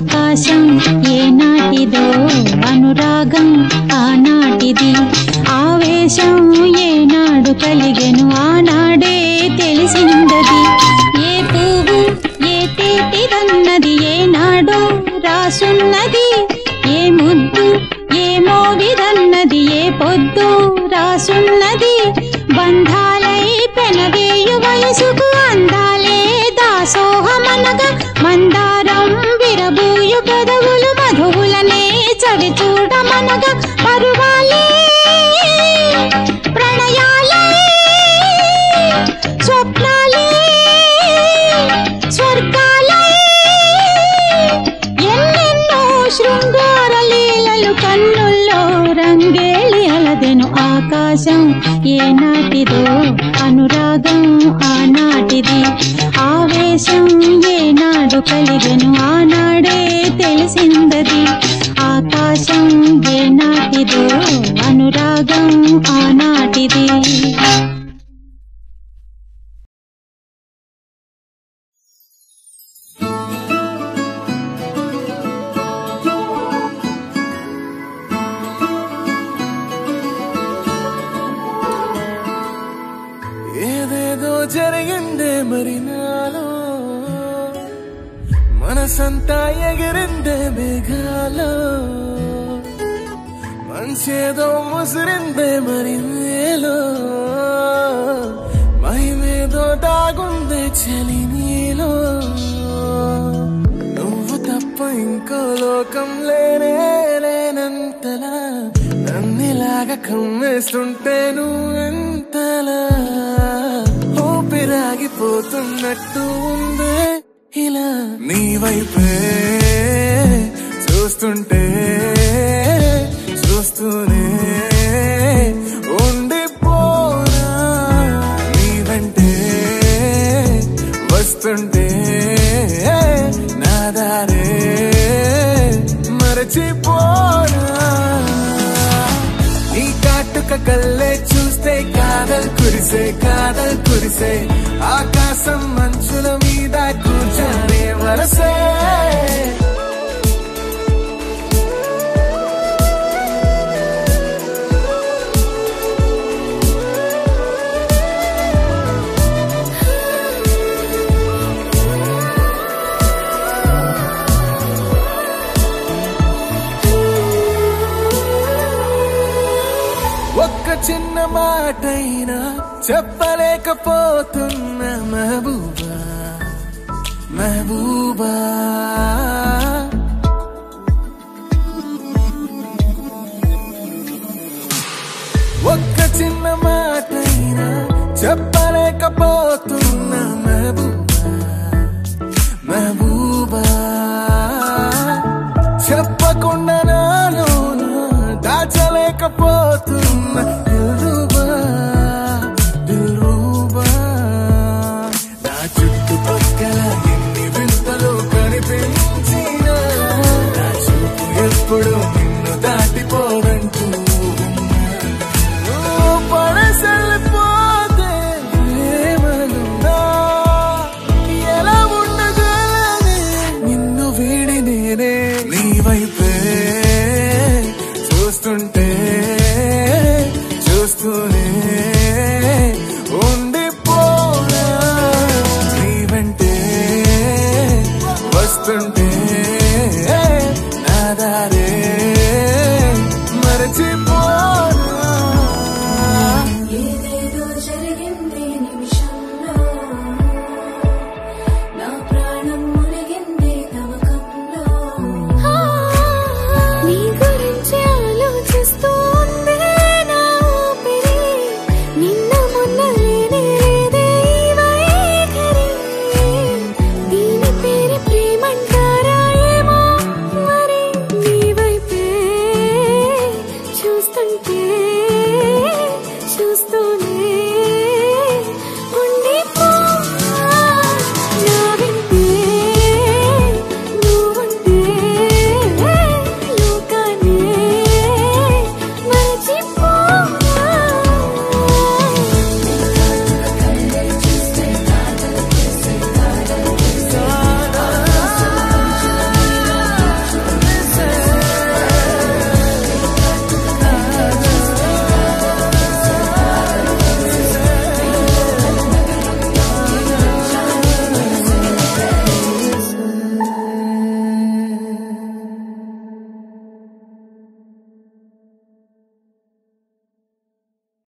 ఆకాశం ఏనాటిదో అనురాగం ఆనాటిది ఆవేశం ఏనాడు కలిగెను ఆనాడే తెలిసిందది ఏ పువ్వు ఏ తేటిదన్నది ఏనాడో రాసున్నది ఏ ముద్దు ఏ మోవిదన్నది ఏ పొద్దు రాసున్నది బంధాలై పెనవేయు వయసుకు అందాలే దాసోహమనగా మందారం విరబూయు పెదవులు మధువులనే చవి చూడమనగా పరువాలే ప్రణయాలే స్వప్నాలే స్వర్గాలే ఎన్నెన్నో శృంగార లీలలు కన్నుల్లో రంగేళి అలదెను ఆకాశం ఏనాటిదో అనురాగం ఆనాటిది ఆవేశం ఏనాడు కలిగెను ఆనాడే తెలిసిందది ఆకాశం ఏనాటిదో అనురాగం ఆనాటిది జరిగిందే మరి నాలో మనసంతా ఎగిరిందే మేఘాలో మంచేదో ముసిరిందే మరి నేలో మహిమేదో దాగుందే చలి నీలో నువ్వు తప్ప ఇంకో లోకం లేనే లేనంతలా నన్నిలాగా కమ్మేస్తుంటే నువ్వెంతలా ఊపిరాగిపోతున్నట్టు ఉందే ఇలా నీ వైపే చూస్తుంటే చూస్తూనే ఉండిపోనా నీ వెంటే వస్తుంటే నా దారే మరచిపోనా నీ కాటుక కళ్ళే చూస్తే కాదల్ కురిసే ఆకాశం మంచుల మీద కూర్చొనే వరసే ఒక్క చిన్న మాటైనా చెప్పలేకపోతున్నా మహబూబా మహబూబా ఒక్క చిన్న మాటైనా చెప్పలేకపోతున్నా మహబూబా మహబూబా చెప్పకుండా నాలో దాచలేకపోతున్నా దిల్రూబా నా చుట్టుపక్కల ఎన్ని వింతలు కనిపించినా నా చూపు ఎప్పుడు నిన్ను దాటిపోదంటూ నువ్వు పడసలిపోతే ప్రేమనున్నా ఎలా ఉండగలనే నిన్ను వీడి నేనే నీ వైపు